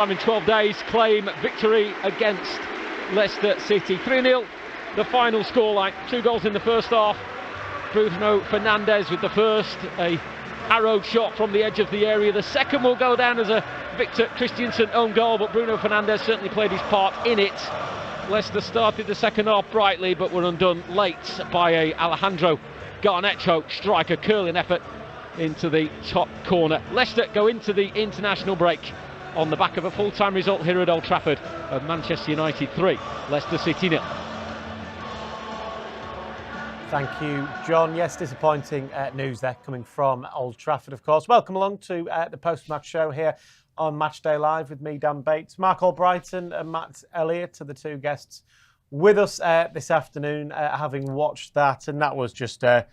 In 12 days, claim victory against Leicester City. 3-0, the final scoreline. 2 goals in the first half. Bruno Fernandes with the first, a arrowed shot from the edge of the area. The second will go down as a Victor Christiansen own goal, but Bruno Fernandes certainly played his part in it. Leicester started the second half brightly, but were undone late by a Alejandro Garnacho striker curling effort into the top corner. Leicester go into the international break on the back of a full-time result here at Old Trafford of Manchester United 3, Leicester City 0. Thank you, John. Yes, disappointing news there coming from Old Trafford, of course. Welcome along to the post-match show here on Matchday Live with me, Dan Bates, Mark Albrighton and Matt Elliott are the two guests with us this afternoon, having watched that, and that was just a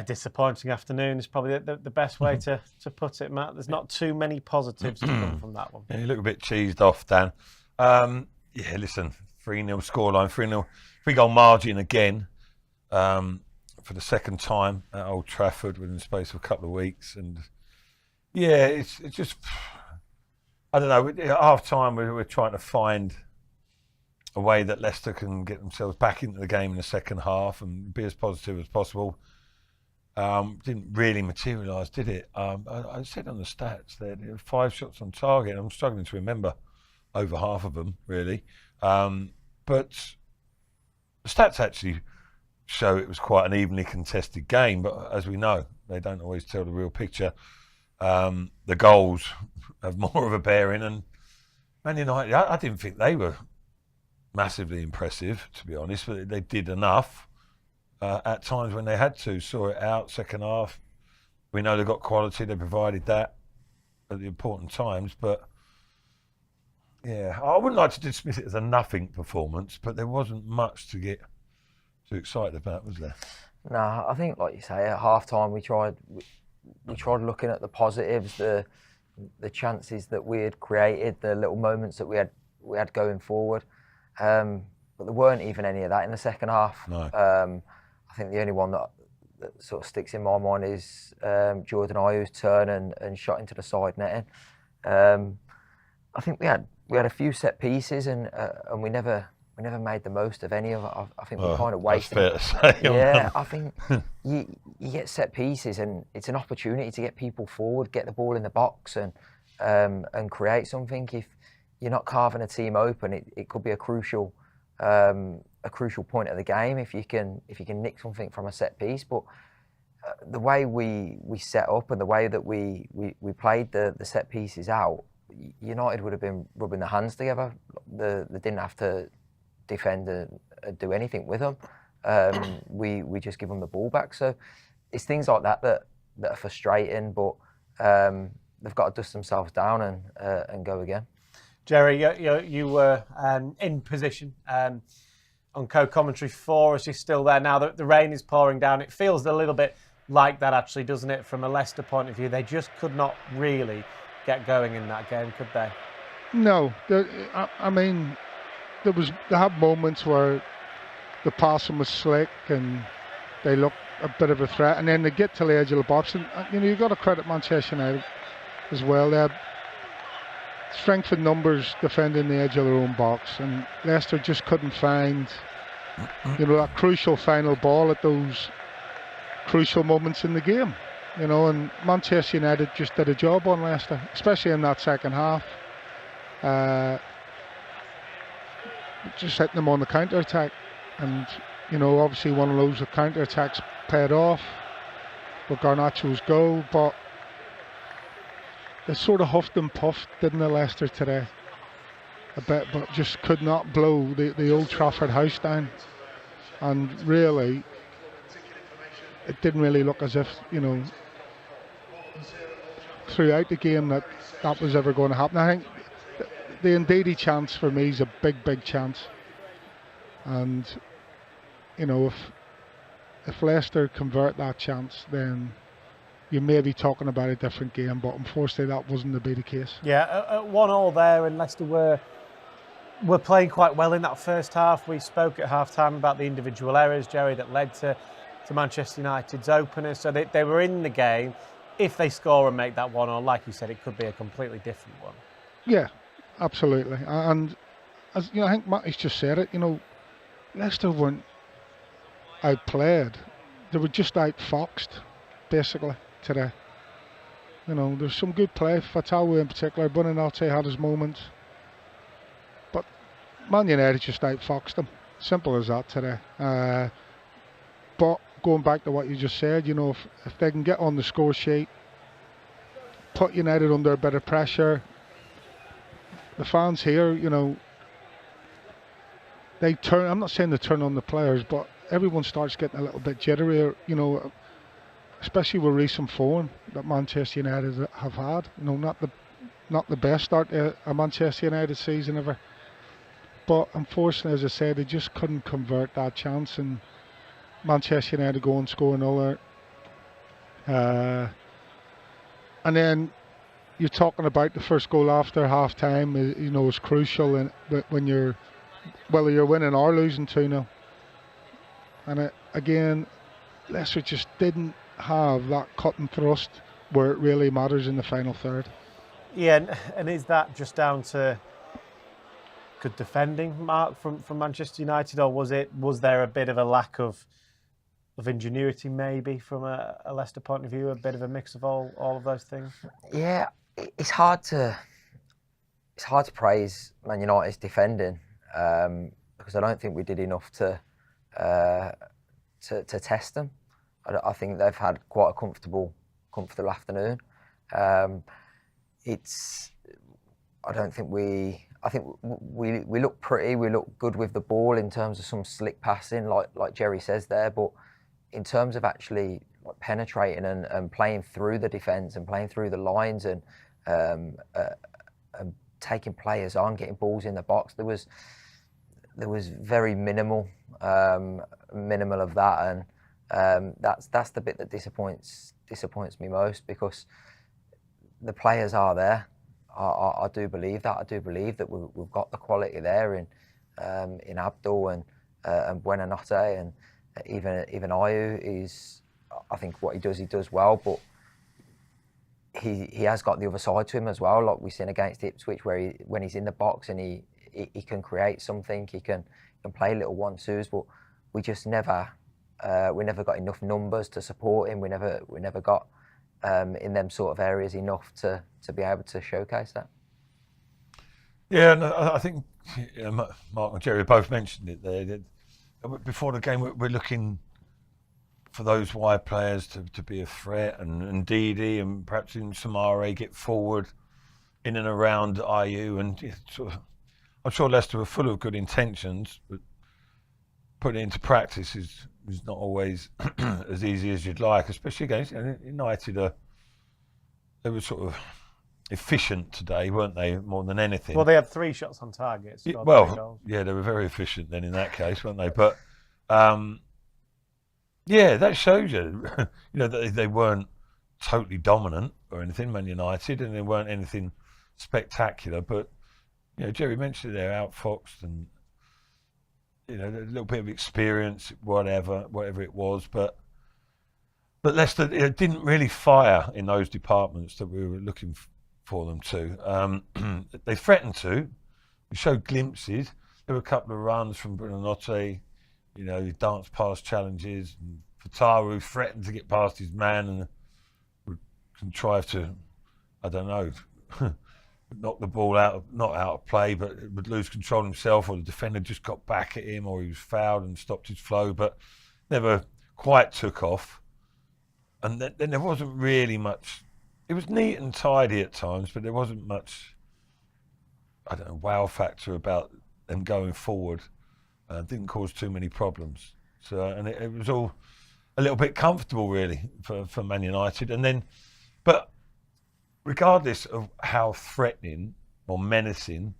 disappointing afternoon is probably the best way to put it, Matt. There's not too many positives to come from that one. Yeah, you look a bit cheesed off, Dan. Yeah, listen, 3-0 scoreline, 3-0, 3-goal margin again for the second time at Old Trafford within the space of a couple of weeks. And yeah, it's just, I don't know, at half-time we were trying to find a way that Leicester can get themselves back into the game in the second half and be as positive as possible. Didn't really materialise, did it? I said on the stats there were 5 shots on target. I'm struggling to remember over half of them, really. But the stats actually show it was quite an evenly contested game. But as we know, they don't always tell the real picture. The goals have more of a bearing. And Man United, I didn't think they were massively impressive, to be honest, but they did enough. At times when they had to, saw it out, second half. We know they've got quality, they provided that at the important times, but yeah, I wouldn't like to dismiss it as a nothing performance, but there wasn't much to get too excited about, was there? No, I think, like you say, at half-time we tried looking at the positives, the chances that we had created, the little moments that we had going forward, but there weren't even any of that in the second half. No. I think the only one that sort of sticks in my mind is Jordan Ayew's turn and shot into the side netting. I think we had a few set pieces and we never made the most of any of it. I think we kind of wasted. That's fair to say. Yeah, I think you get set pieces and it's an opportunity to get people forward, get the ball in the box and create something. If you're not carving a team open, it could be a crucial point of the game if you can nick something from a set piece. But the way we set up and the way that we played the set pieces out, United would have been rubbing their hands together. They didn't have to defend and do anything with them. We just give them the ball back. So it's things like that are frustrating, but they've got to dust themselves down and go again. Jerry, you were in position on co-commentary for us. You're still there now. The rain is pouring down. It feels a little bit like that, actually, doesn't it? From a Leicester point of view, they just could not really get going in that game, could they? No, I mean, they had moments where the passing was slick and they looked a bit of a threat, and then they get to the edge of the box, and you've got to credit Manchester United as well. They had strength in numbers defending the edge of their own box, and Leicester just couldn't find that crucial final ball at those crucial moments in the game. And Manchester United just did a job on Leicester, especially in that second half. Just hitting them on the counter-attack, and obviously one of those counter-attacks paid off with Garnacho's goal, but they sort of huffed and puffed, didn't they, Leicester today? A bit, but just could not blow the Old Trafford house down. And really, it didn't really look as if, throughout the game that was ever going to happen. I think the Ndidi chance for me is a big chance. And, if Leicester convert that chance, then you may be talking about a different game, but unfortunately that wasn't to be the case. Yeah, at 1-1 there, and Leicester were playing quite well in that first half. We spoke at half-time about the individual errors, Jerry, that led to Manchester United's opener. So they were in the game. If they score and make that 1-1, like you said, it could be a completely different one. Yeah, absolutely. And as you know, I think Matty's just said it. You know, Leicester weren't outplayed; they were just outfoxed, basically today. You know, there's some good play. Fatawu in particular, Buonanotte had his moments, but Man United just outfoxed them. Simple as that today. But going back to what you just said, you know, if they can get on the score sheet, put United under a bit of pressure, the fans here, you know, they turn. I'm not saying they turn on the players, but everyone starts getting a little bit jittery, you know, especially with recent form that Manchester United have had. You know, not the best start to a Manchester United season ever. But unfortunately, as I said, they just couldn't convert that chance, and Manchester United go and score another. And then you're talking about the first goal after half time, you know, is crucial and when whether you're winning or losing 2-0. And again, Leicester just didn't have that cut and thrust where it really matters in the final third. Yeah, and is that just down to good defending, Mark, from Manchester United, or was there a bit of a lack of ingenuity maybe from a Leicester point of view, a bit of a mix of all of those things? Yeah, it's hard to praise Man United's defending because I don't think we did enough to test them. I think they've had quite a comfortable afternoon. I think we look pretty. We look good with the ball in terms of some slick passing, like Jerry says there. But in terms of actually penetrating and playing through the defence and playing through the lines and taking players on, getting balls in the box, there was very minimal of that, and that's the bit that disappoints me most, because the players are there. I do believe that. I do believe that we've got the quality there in Abdul and Buonanotte, and even Ayew is. I think what he does well, but he has got the other side to him as well. Like we've seen against Ipswich, where when he's in the box and he can create something, he can play little 1-2s, but we just never got enough numbers to support him. We never got in them sort of areas enough to be able to showcase that. Yeah, and I think Mark and Jerry both mentioned it there. Before the game, we're looking for those wide players to be a threat, and Ndidi and perhaps even Samare get forward in and around Ayew, and sort of, I'm sure Leicester were full of good intentions, but putting it into practice is not always as easy as you'd like, especially against United. They were sort of efficient today, weren't they, more than anything? Well, they had 3 shots on target. Yeah, they were very efficient then in that case, weren't they? But yeah, that shows you, that they weren't totally dominant or anything, Man United, and they weren't anything spectacular. But Jerry mentioned they're outfoxed, and a little bit of experience, whatever it was, but Leicester didn't really fire in those departments that we were looking for them to. They threatened to. We showed glimpses. There were a couple of runs from Buonanotte, he danced past challenges. And Fatawu threatened to get past his man and would contrive to, I don't know, knock the ball not out of play, but would lose control himself, or the defender just got back at him, or he was fouled and stopped his flow, but never quite took off. And then there wasn't really much. It was neat and tidy at times, but there wasn't much, I don't know, wow factor about them going forward. Didn't cause too many problems. So, and it was all a little bit comfortable, really, for Man United. And then, but regardless of how threatening or menacing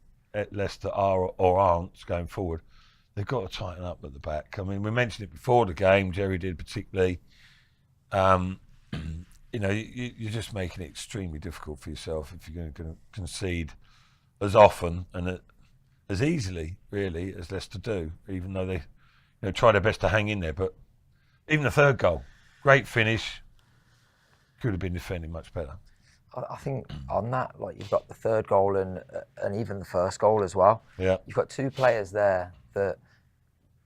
Leicester are or aren't going forward, they've got to tighten up at the back. I mean, we mentioned it before the game, Jerry did particularly. You're just making it extremely difficult for yourself if you're going to concede as often and as easily, really, as Leicester do, even though they try their best to hang in there. But even the third goal, great finish, could have been defending much better. I think on that, like you've got the third goal and even the first goal as well. Yeah. You've got two players there that,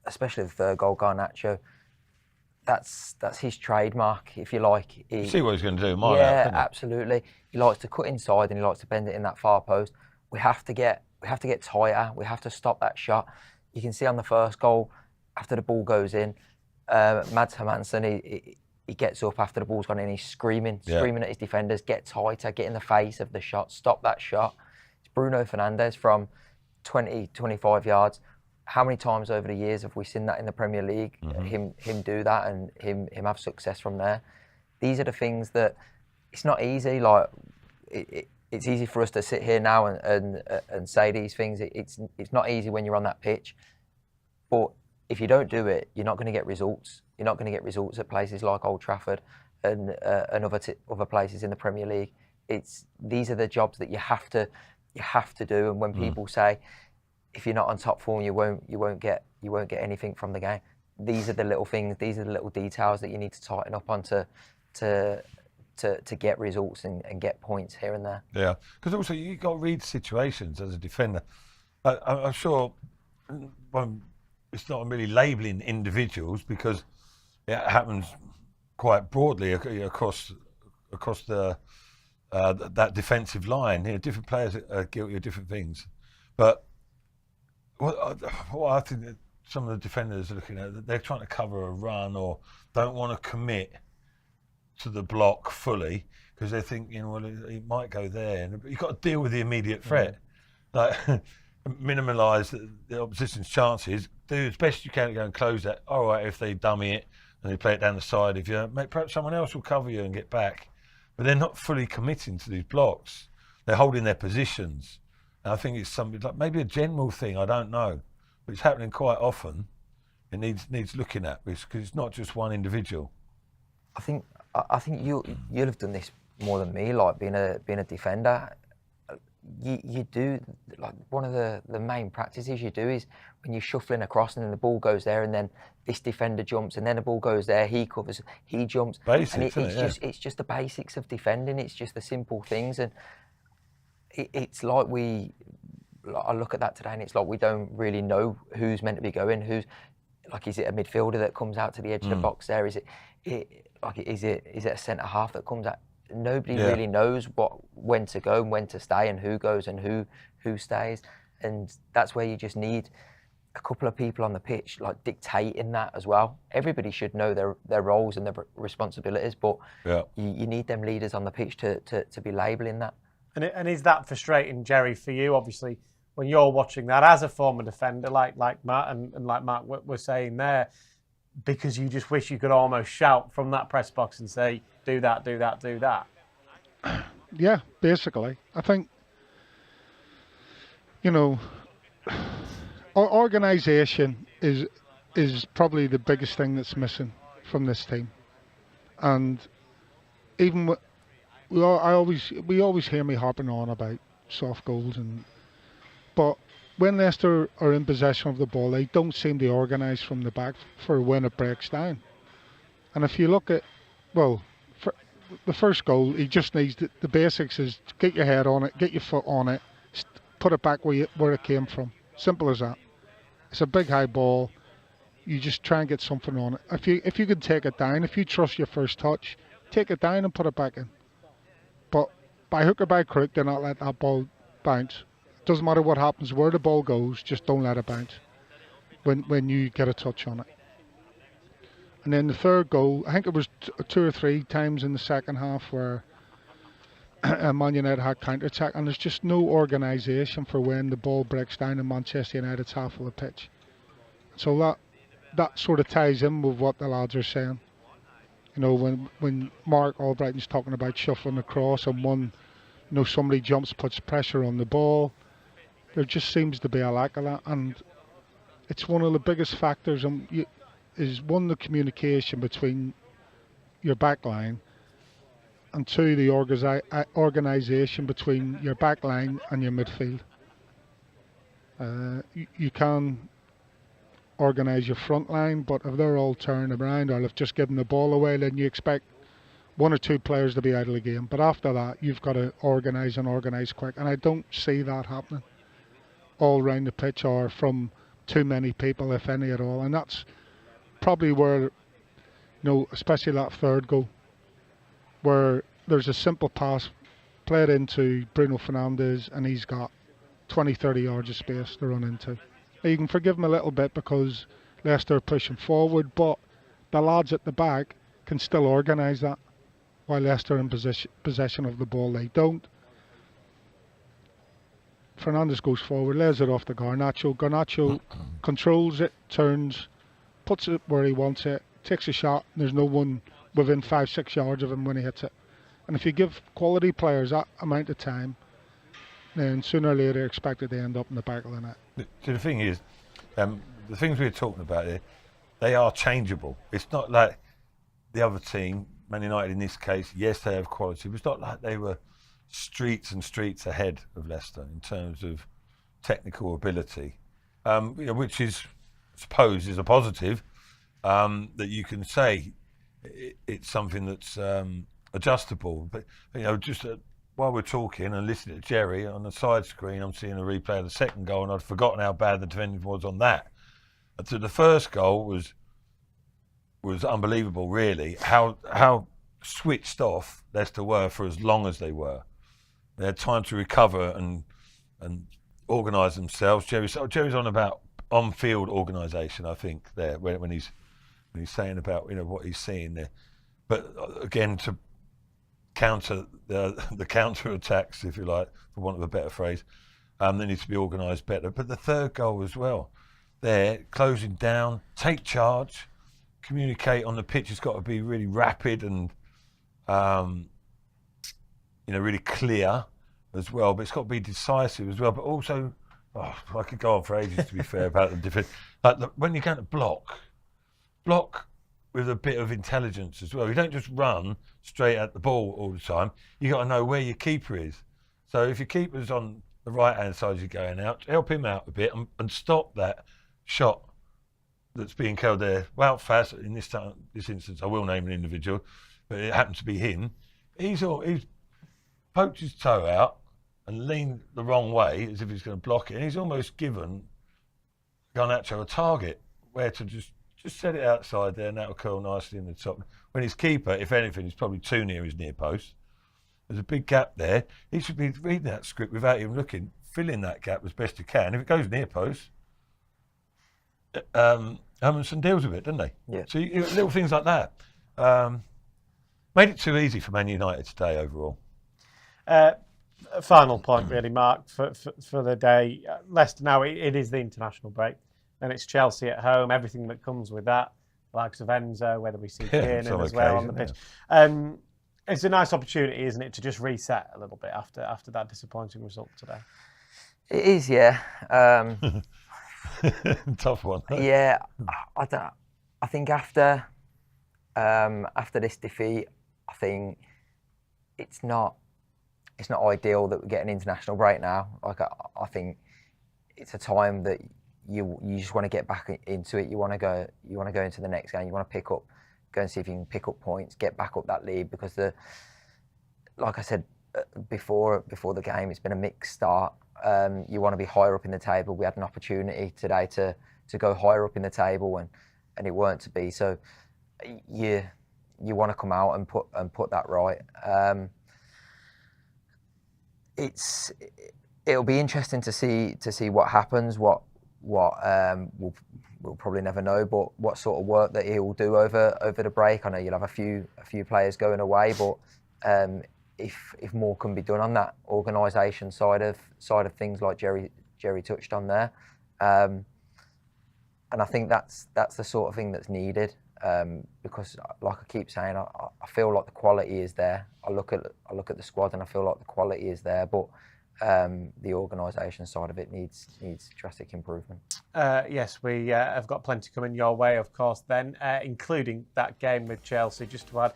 especially the third goal, Garnacho. That's his trademark, if you like. You see what he's going to do, mile out, yeah, couldn't you? absolutely. He likes to cut inside and he likes to bend it in that far post. We have to get tighter. We have to stop that shot. You can see on the first goal, after the ball goes in, Mads Hermansen, he gets up after the ball's gone in. He's screaming at his defenders, get tighter, get in the face of the shot, stop that shot. It's Bruno Fernandes from 20, 25 yards. How many times over the years have we seen that in the Premier League? Him do that and him have success from there. These are the things that it's not easy. Like it's easy for us to sit here now and say these things. It's not easy when you're on that pitch. But if you don't do it, you're not going to get results. You're not going to get results at places like Old Trafford and other places in the Premier League. These are the jobs that you have to do. And when people say, if you're not on top form, you won't get anything from the game. These are the little things. These are the little details that you need to tighten up on to get results and get points here and there. Yeah, because also you got to read situations as a defender. I'm sure it's not really labelling individuals because it happens quite broadly across the that defensive line. You know, different players are guilty of different things, but what I think that some of the defenders are looking at, they're trying to cover a run or don't want to commit to the block fully because they think, well, it might go there. And you've got to deal with the immediate threat, like minimalise the opposition's chances. Do as best you can to go and close that. All right, if they dummy it and they play it down the side, if you perhaps someone else will cover you and get back. But they're not fully committing to these blocks. They're holding their positions. And I think it's something like maybe a general thing, I don't know, but it's happening quite often. It needs looking at because it's not just one individual. I think you'll have done this more than me, like being a defender. You do, like one of the main practices you do is when you're shuffling across and then the ball goes there and then this defender jumps and then the ball goes there, he covers, he jumps. Basics, and it's just the basics of defending. It's just the simple things, and it's like I look at that today and it's like we don't really know who's meant to be going. Who's like, is it a midfielder that comes out to the edge of the box there? Is it a centre half that comes out? Nobody really knows when to go and when to stay and who goes and who stays, and that's where you just need a couple of people on the pitch like dictating that as well. Everybody should know their roles and their responsibilities, but you need them leaders on the pitch to be labelling that. And is that frustrating, Jerry, for you? Obviously, when you're watching that as a former defender, like Matt and like Matt were saying there, because you just wish you could almost shout from that press box and say, do that, do that, do that. Yeah, basically. I think, our organisation is probably the biggest thing that's missing from this team. And even we always hear me harping on about soft goals, but when Leicester are in possession of the ball, they don't seem to organise from the back for when it breaks down. And if you look at, for the first goal, he just needs the basics is get your head on it, get your foot on it, put it back where it came from. Simple as that. It's a big high ball. You just try and get something on it. If you can take it down, if you trust your first touch, take it down and put it back in. But by hook or by crook, do not let that ball bounce. Doesn't matter what happens, where the ball goes, just don't let it bounce when you get a touch on it. And then the third goal, I think it was 2 or 3 times in the second half where Man United had counter-attack, and there's just no organisation for when the ball breaks down in Manchester United's half of the pitch. So that sort of ties in with what the lads are saying. When Mark Albrighton's talking about shuffling across and one, somebody jumps, puts pressure on the ball, there just seems to be a lack of that, and it's one of the biggest factors. Is one, the communication between your back line, and 2, the organisation between your back line and your midfield. You can organise your front line, but if they're all turned around or they've just given the ball away, then you expect one or two players to be out of the game. But after that, you've got to organise and organise quick. And I don't see that happening all round the pitch or from too many people, if any at all. And that's probably where, especially that third goal, where there's a simple pass played into Bruno Fernandes and he's got 20, 30 yards of space to run into. Now, you can forgive him a little bit because Leicester are pushing forward, but the lads at the back can still organise that. While Leicester in possession of the ball, they don't. Fernandes goes forward, lays it off to Garnacho. Garnacho controls it, turns, puts it where he wants it, takes a shot, and there's no one within 5-6 yards of him when he hits it. And if you give quality players that amount of time, then sooner or later they're expected to end up in the back of the net. So the thing is, the things we're talking about here, they are changeable. It's not like the other team, Man United in this case, yes, they have quality, but it's not like they were streets and streets ahead of Leicester in terms of technical ability, which is, I suppose, is a positive, that you can say it's something that's adjustable. But, just while we're talking and listening to Jerry, on the side screen, I'm seeing a replay of the second goal, and I'd forgotten how bad the defending was on that. And so the first goal was unbelievable, really, how switched off Leicester were for as long as they were. They had time to recover and organise themselves. Jerry's on about on-field organisation, I think, there when he's saying about what he's seeing there. But again, to counter the counter attacks, if you like, for want of a better phrase, they need to be organised better. But the third goal as well, there closing down, take charge. Communicate on the pitch has got to be really rapid and really clear as well, but it's got to be decisive as well. But also, I could go on for ages, to be fair, about the defence. When you're going to block with a bit of intelligence as well. You don't just run straight at the ball all the time. You got to know where your keeper is. So if your keeper's on the right hand side as you're going out, help him out a bit and stop that shot that's being killed there. Well, fast in this instance, I will name an individual, but it happened to be him. He's poked his toe out and leaned the wrong way as if he's going to block it, and he's almost given Garnacho a target where to just set it outside there, and that'll curl nicely in the top. When his keeper, if anything, is probably too near his near post. There's a big gap there. He should be reading that script without even looking, filling that gap as best he can. If it goes near post, Hermanson deals with it, doesn't he? Yeah. So little things like that made it too easy for Man United today overall. Final point, really, Mark, for the day. Leicester now, it is the international break. Then it's Chelsea at home, everything that comes with that, the likes of Enzo, whether we see Kiernan as well on the pitch. Yeah. It's a nice opportunity, isn't it, to just reset a little bit after that disappointing result today? It is, yeah. Tough one. Yeah, I think after this defeat, I think it's not ideal that we get an international break now. I think it's a time that you just want to get back into it. You want to go into the next game. You want to go and see if you can pick up points, get back up that lead, because like I said before the game, it's been a mixed start. You want to be higher up in the table. We had an opportunity today to go higher up in the table, and it weren't to be. So you want to come out and put that right. It'll be interesting to see what happens. We'll probably never know, but what sort of work that he'll do over the break. I know you'll have a few players going away, but if more can be done on that organisation side of things, like Jerry touched on there, and I think that's the sort of thing that's needed, because, like I keep saying, I feel like the quality is there. I look at the squad and I feel like the quality is there, but the organisation side of it needs drastic improvement. Yes, we have got plenty coming your way, of course, then, including that game with Chelsea. Just to add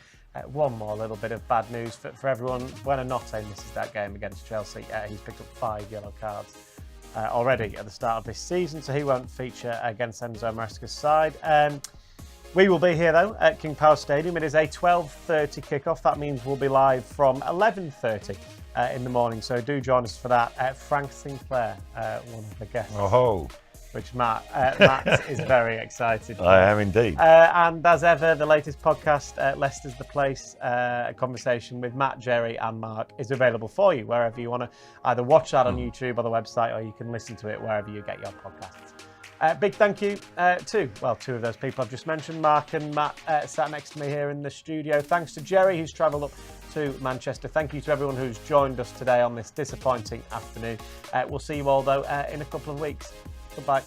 one more little bit of bad news for everyone. Buonanotte misses that game against Chelsea. He's picked up 5 yellow cards already at the start of this season, so he won't feature against Enzo Maresca's side. We will be here though at King Power Stadium. It is a 12:30 kickoff. That means we'll be live from 11:30 in the morning. So do join us for that. Frank Sinclair, one of the guests. Oh, Which Matt is very excited for. I am indeed. And as ever, the latest podcast, Leicester's the Place, a conversation with Matt, Jerry and Mark is available for you wherever you want to either watch that on YouTube or the website, or you can listen to it wherever you get your podcasts. Big thank you to, two of those people I've just mentioned, Mark and Matt, sat next to me here in the studio. Thanks to Jerry, who's travelled up to Manchester. Thank you to everyone who's joined us today on this disappointing afternoon. We'll see you all, though, in a couple of weeks. Goodbye.